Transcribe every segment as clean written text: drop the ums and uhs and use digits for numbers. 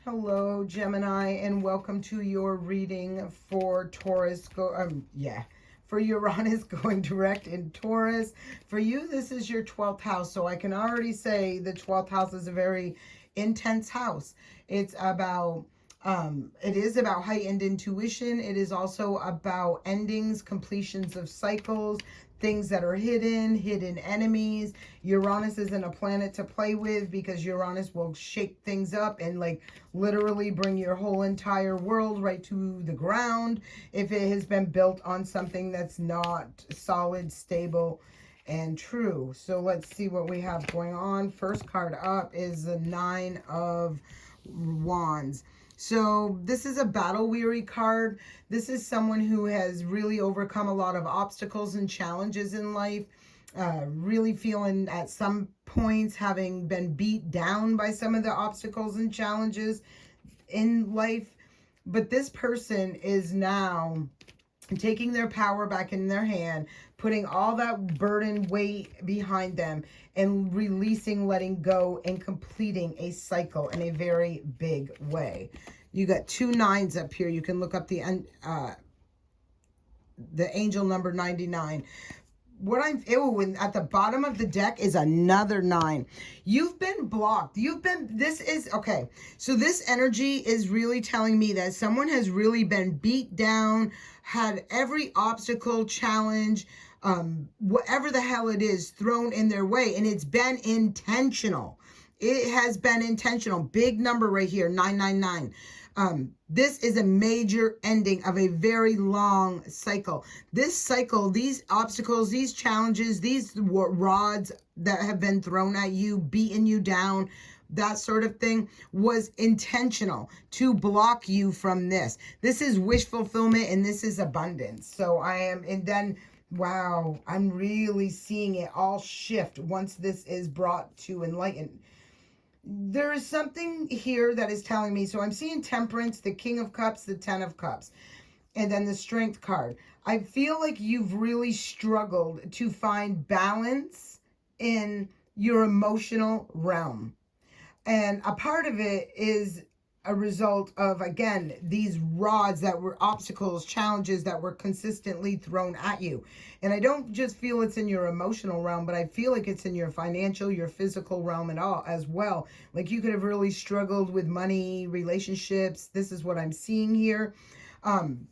Hello, Gemini, and welcome to your reading for Taurus. For Uranus going direct in Taurus. For you, this is your 12th house, so I can already say the 12th house is a very intense house. It's about it is about heightened intuition. It is also about endings, completions of cycles, things that are hidden enemies. Uranus isn't a planet to play with because Uranus will shake things up and like literally bring your whole entire world right to the ground if it has been built on something that's not solid, stable, and true. So let's see what we have going on. First card up is the Nine of Wands. So this is a battle weary card. This is someone who has really overcome a lot of obstacles and challenges in life. Really feeling at some points having been beat down by some of the obstacles and challenges in life. But this person is now taking their power back in their hand, putting all that burden weight behind them and releasing, letting go, and completing a cycle in a very big way. You got 2 9s up here. You can look up the angel number 99. At the bottom of the deck is another 9. You've been blocked. Okay. So this energy is really telling me that someone has really been beat down, had every obstacle, challenge, whatever the hell it is thrown in their way. And it's been intentional. It has been intentional. Big number right here, 999. This is a major ending of a very long cycle. This cycle, these obstacles, these challenges, these rods that have been thrown at you, beating you down, that sort of thing, was intentional to block you from this. This is wish fulfillment and this is abundance. So wow, I'm really seeing it all shift once this is brought to enlighten. There is something here that is telling me, so I'm seeing Temperance, the King of Cups, the Ten of Cups, and then the Strength card. I feel like you've really struggled to find balance in your emotional realm. And a part of it is a result of, again, these rods that were obstacles, challenges that were consistently thrown at you. And I don't just feel it's in your emotional realm, but I feel like it's in your financial, your physical realm and all as well. Like you could have really struggled with money, relationships. This is what I'm seeing here. And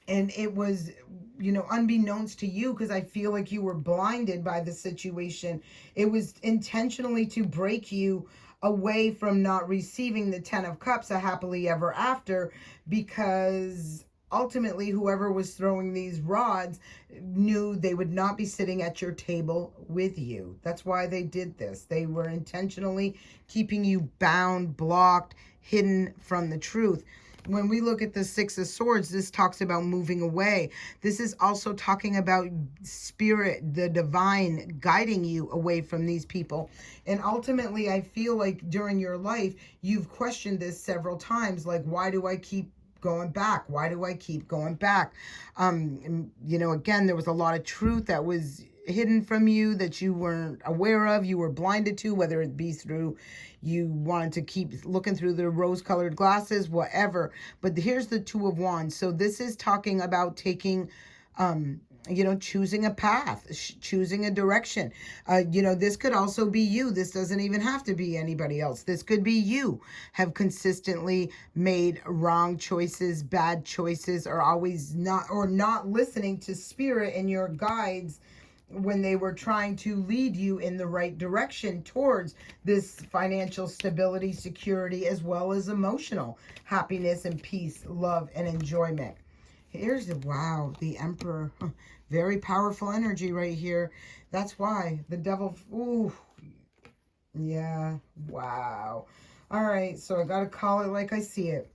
it was, unbeknownst to you, because I feel like you were blinded by the situation. It was intentionally to break you away from not receiving the 10 of Cups, a happily ever after, because ultimately whoever was throwing these rods knew they would not be sitting at your table with you. That's why they did this. They were intentionally keeping you bound, blocked, hidden from the truth. When we look at the Six of Swords, this talks about moving away. This is also talking about spirit, the divine, guiding you away from these people. And ultimately, I feel like during your life, you've questioned this several times. Like, why do I keep going back? Why do I keep going back? Again, there was a lot of truth that was hidden from you that you weren't aware of, you were blinded to, whether it be through you wanted to keep looking through the rose-colored glasses, whatever. But here's the Two of Wands. So this is talking about taking choosing a path, choosing a direction. This could also be you. This doesn't even have to be anybody else. This could be you have consistently made wrong choices, bad choices, or not listening to spirit and your guides when they were trying to lead you in the right direction towards this financial stability, security, as well as emotional happiness and peace, love, and enjoyment. Here's the Emperor. Very powerful energy right here. That's why the Devil, yeah, wow. All right, so I got to call it like I see it.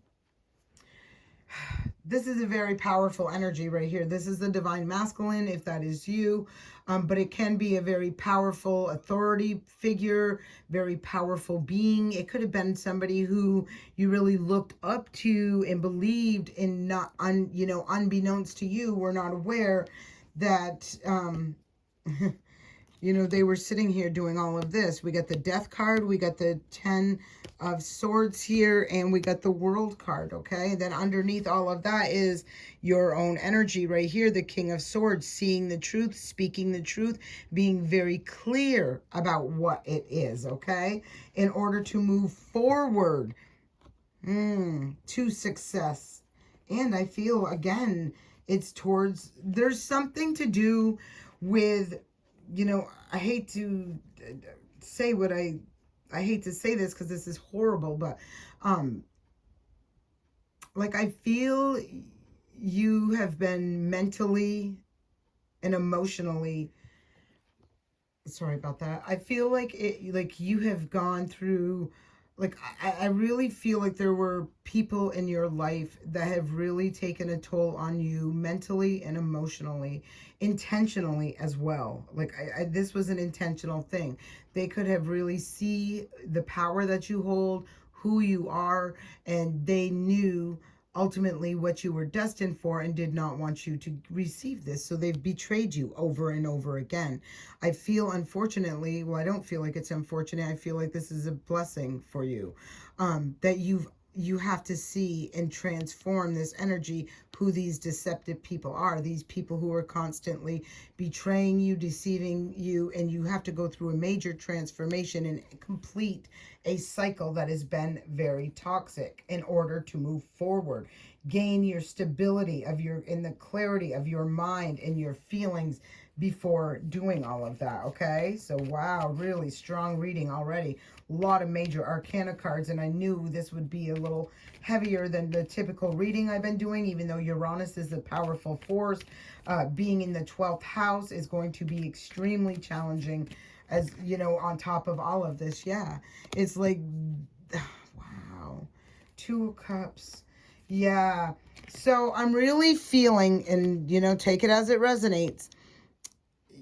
This is a very powerful energy right here. This is the divine masculine, if that is you. But it can be a very powerful authority figure, very powerful being. It could have been somebody who you really looked up to and believed in, unbeknownst to you, were not aware that you know, they were sitting here doing all of this. We got the Death card, we got the 10 of Swords here, and we got the World card, okay? Then underneath all of that is your own energy right here, the King of Swords, seeing the truth, speaking the truth, being very clear about what it is, okay? In order to move forward to success. And I feel, again, it's towards, there's something to do with, you know, I hate to say what I hate to say this because this is horrible, but like I feel you have been mentally and emotionally, sorry about that. I feel like you have gone through, like, I really feel like there were people in your life that have really taken a toll on you mentally and emotionally, intentionally as well. Like, this was an intentional thing. They could have really see the power that you hold, who you are, and they knew ultimately what you were destined for and did not want you to receive this. So they've betrayed you over and over again. I feel, unfortunately, well, I don't feel like it's unfortunate. I feel like this is a blessing for you, that you have to see and transform this energy, who these deceptive people are, these people who are constantly betraying you, deceiving you, and you have to go through a major transformation and complete a cycle that has been very toxic in order to move forward, gain your stability of your, in the clarity of your mind and your feelings before doing all of that, okay? So, wow, really strong reading already. A lot of major arcana cards, and I knew this would be a little heavier than the typical reading I've been doing, even though Uranus is a powerful force. Being in the 12th house is going to be extremely challenging, as, you know, on top of all of this. Yeah, it's like, wow, 2 of Cups. Yeah, so I'm really feeling, and, you know, take it as it resonates,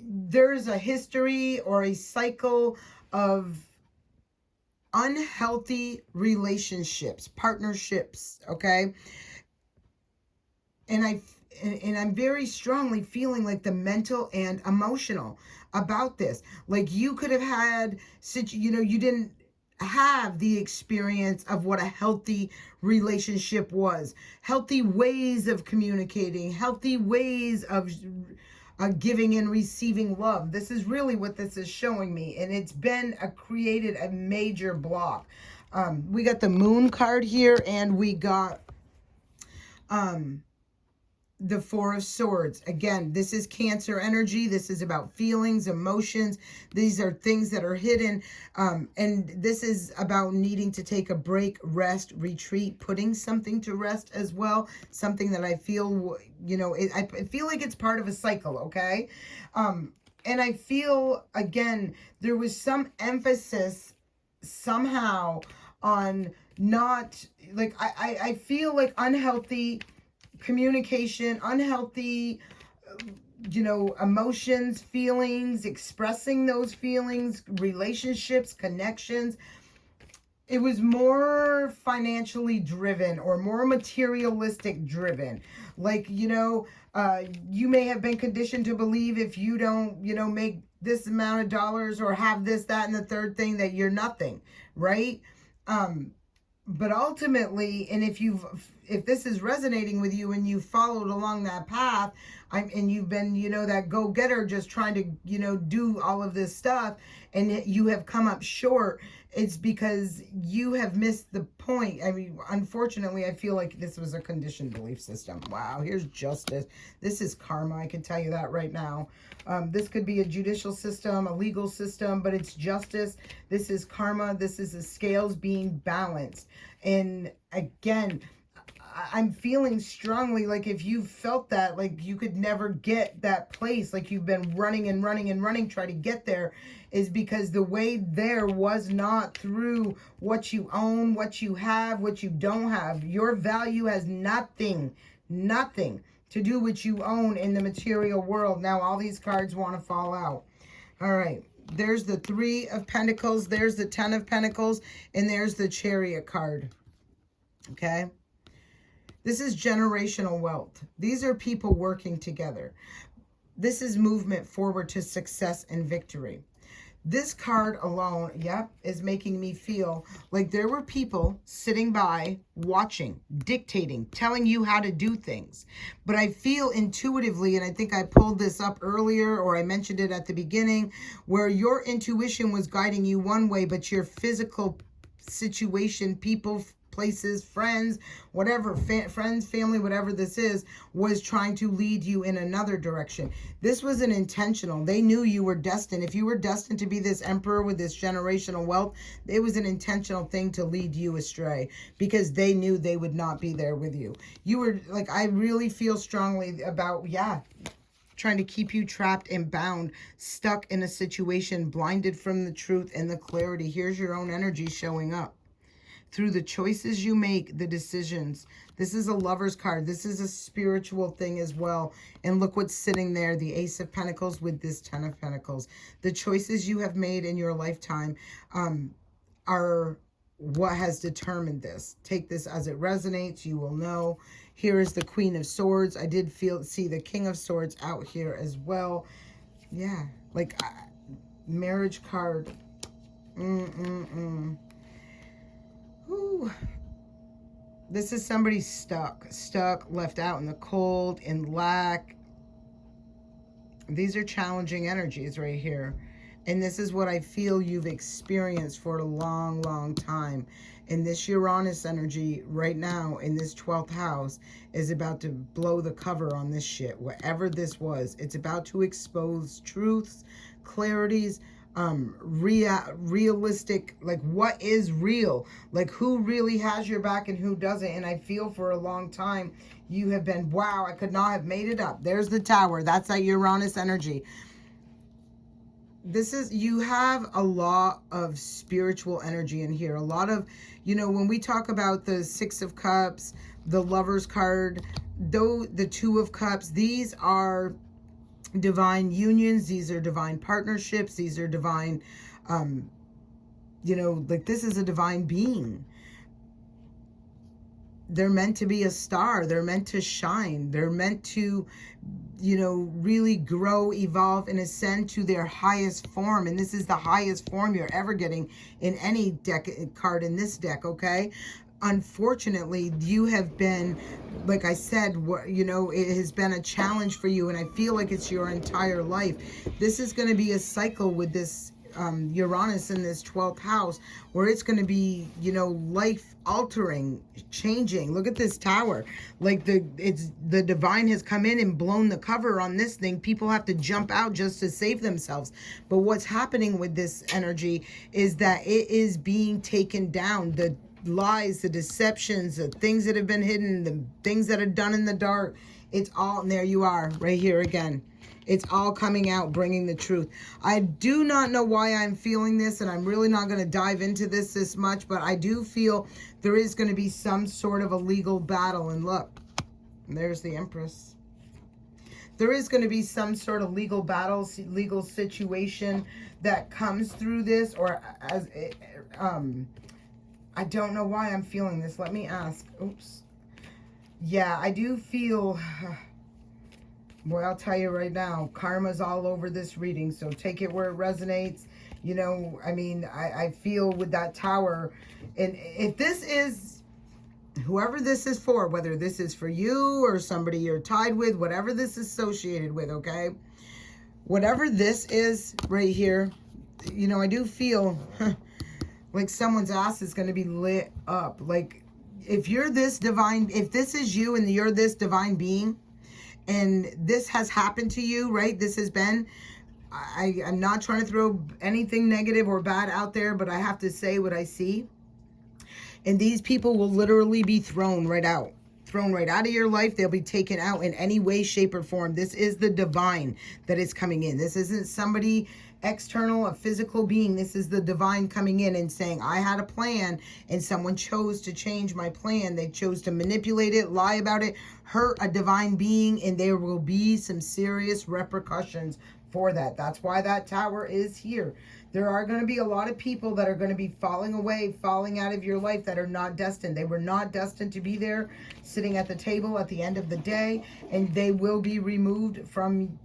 there's a history or a cycle of unhealthy relationships, partnerships, okay? And I'm very strongly feeling like the mental and emotional about this. Like, you could have had, you know, you didn't have the experience of what a healthy relationship was, healthy ways of communicating, healthy ways of giving and receiving love. This is really what this is showing me, and it's been created a major block. We got the Moon card here, and we got the 4 of Swords. Again, this is Cancer energy. This is about feelings, emotions. These are things that are hidden. And this is about needing to take a break, rest, retreat, putting something to rest as well. Something that I feel, you know, I feel like it's part of a cycle, okay? And I feel, again, there was some emphasis somehow on not, like, I feel like unhealthy communication, unhealthy, you know, emotions, feelings, expressing those feelings, relationships, connections. It was more financially driven or more materialistic driven. Like, you know, you may have been conditioned to believe if you don't, you know, make this amount of dollars or have this, that, and the third thing, that you're nothing, right? But ultimately, and if this is resonating with you and you followed along that path, and you've been, you know, that go-getter, just trying to, you know, do all of this stuff, and you have come up short, it's because you have missed the point. I mean, unfortunately, I feel like this was a conditioned belief system. Wow, here's Justice. This is karma, I can tell you that right now. This could be a judicial system, a legal system, but it's justice. This is karma. This is the scales being balanced. And again, I'm feeling strongly like if you felt that, like you could never get that place, like you've been running and running and running, try to get there, is because the way there was not through what you own, what you have, what you don't have. Your value has nothing to do with what you own in the material world. Now all these cards want to fall out. All right. There's the 3 of Pentacles. There's the 10 of Pentacles. And there's the Chariot card. Okay. This is generational wealth. These are people working together. This is movement forward to success and victory. This card alone, yep, is making me feel like there were people sitting by, watching, dictating, telling you how to do things. But I feel intuitively, and I think I pulled this up earlier, or I mentioned it at the beginning, where your intuition was guiding you one way, but your physical situation, people, places, friends, whatever, friends, family, whatever this is, was trying to lead you in another direction. This was an intentional. They knew you were destined. If you were destined to be this emperor with this generational wealth, it was an intentional thing to lead you astray, because they knew they would not be there with you. You were like, I really feel strongly about, yeah, trying to keep you trapped and bound, stuck in a situation, blinded from the truth and the clarity. Here's your own energy showing up. Through the choices you make, the decisions. This is a Lover's card. This is a spiritual thing as well. And look what's sitting there, the Ace of Pentacles with this Ten of Pentacles. The choices you have made in your lifetime are what has determined this. Take this as it resonates. You will know. Here is the Queen of Swords. I did see the King of Swords out here as well. Yeah, like marriage card. Ooh. This is somebody stuck, left out in the cold, in lack. These are challenging energies right here. And this is what I feel you've experienced for a long, long time. And this Uranus energy right now in this 12th house is about to blow the cover on this shit. Whatever this was, it's about to expose truths, clarities, realistic, like what is real, like who really has your back and who doesn't. And I feel for a long time you have been, wow, I could not have made it up. There's the Tower. That's that Uranus energy. This is, you have a lot of spiritual energy in here. A lot of, you know, when we talk about the Six of Cups, the Lover's card, though the Two of Cups, these are divine unions. These are divine partnerships. These are divine, you know, like this is a divine being. They're meant to be a star. They're meant to shine. They're meant to, you know, really grow, evolve, and ascend to their highest form. And this is the highest form you're ever getting in any deck card in this deck, okay? Unfortunately, you have been, like I said, you know, it has been a challenge for you, and I feel like it's your entire life. This is going to be a cycle with this Uranus in this 12th house, where it's going to be, you know, life altering, changing. Look at this Tower. Like the divine has come in and blown the cover on this thing. People have to jump out just to save themselves. But what's happening with this energy is that it is being taken down. The lies, the deceptions, the things that have been hidden, the things that are done in the dark, it's all, and there you are right here again. It's all coming out, bringing the truth. I do not know why I'm feeling this, and I'm really not going to dive into this much, but I do feel there is going to be some sort of a legal battle. And look, there's the Empress. There is going to be some sort of legal battle, legal situation that comes through this, or as I don't know why I'm feeling this. Let me ask. Oops. Yeah, I do feel... Boy, I'll tell you right now, karma's all over this reading, so take it where it resonates. You know, I mean, I feel with that Tower, and if this is, whoever this is for, whether this is for you or somebody you're tied with, whatever this is associated with, okay? Whatever this is right here, you know, I do feel like someone's ass is going to be lit up. Like, if you're this divine, if this is you and you're this divine being, and this has happened to you, right? This has been, I'm not trying to throw anything negative or bad out there, but I have to say what I see. And these people will literally be thrown right out of your life. They'll be taken out in any way, shape, or form. This is the divine that is coming in. This isn't somebody external, a physical being. This is the divine coming in and saying, I had a plan and someone chose to change my plan. They chose to manipulate it, lie about it, hurt a divine being, and there will be some serious repercussions for that. That's why that Tower is here. There are going to be a lot of people that are going to be falling away, falling out of your life, that are not destined. They were not destined to be there sitting at the table at the end of the day, and they will be removed from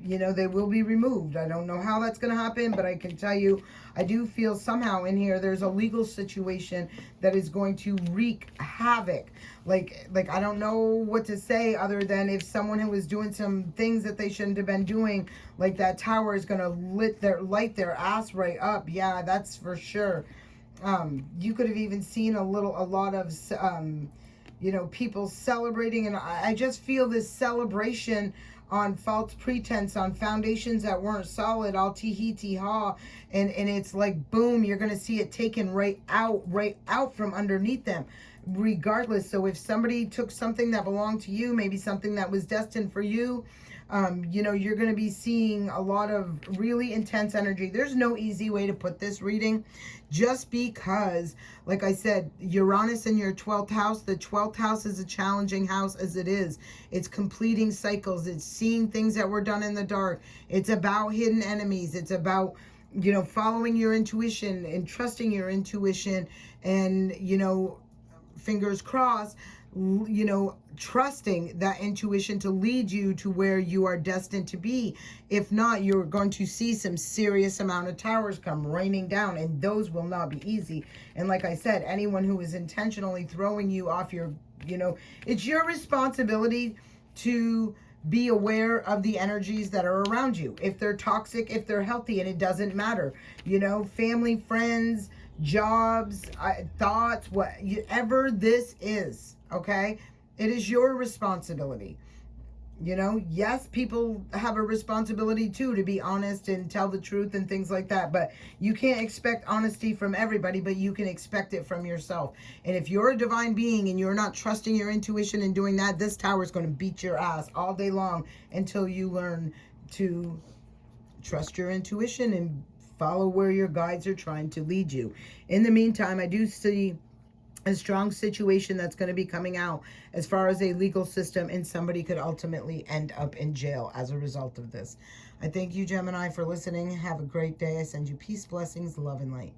you know, they will be removed. I don't know how that's going to happen, but I can tell you, I do feel somehow in here there's a legal situation that is going to wreak havoc. Like I don't know what to say other than if someone who was doing some things that they shouldn't have been doing, like that tower is going to light their ass right up. Yeah, that's for sure. You could have even seen a lot of you know, people celebrating, and I just feel this celebration on false pretense, on foundations that weren't solid, all tee-hee-tee-haw, and it's like, boom, you're going to see it taken right out from underneath them, regardless. So if somebody took something that belonged to you, maybe something that was destined for you, you know, you're going to be seeing a lot of really intense energy. There's no easy way to put this reading, just because, like I said, Uranus in your 12th house, the 12th house is a challenging house as it is. It's completing cycles. It's seeing things that were done in the dark. It's about hidden enemies. It's about, you know, following your intuition and trusting your intuition, and, you know, fingers crossed, you know, trusting that intuition to lead you to where you are destined to be. If not, you're going to see some serious amount of towers come raining down, and those will not be easy. And like I said, anyone who is intentionally throwing you off your, you know, it's your responsibility to be aware of the energies that are around you. If they're toxic, if they're healthy, and it doesn't matter, you know, family, friends, jobs, thoughts, whatever this is, okay? It is your responsibility. You know, yes, people have a responsibility too to be honest and tell the truth and things like that, but you can't expect honesty from everybody, but you can expect it from yourself. And if you're a divine being and you're not trusting your intuition and doing that, this tower is going to beat your ass all day long until you learn to trust your intuition and follow where your guides are trying to lead you. In the meantime, I do see a strong situation that's going to be coming out as far as a legal system, and somebody could ultimately end up in jail as a result of this. I thank you, Gemini, for listening. Have a great day. I send you peace, blessings, love, and light.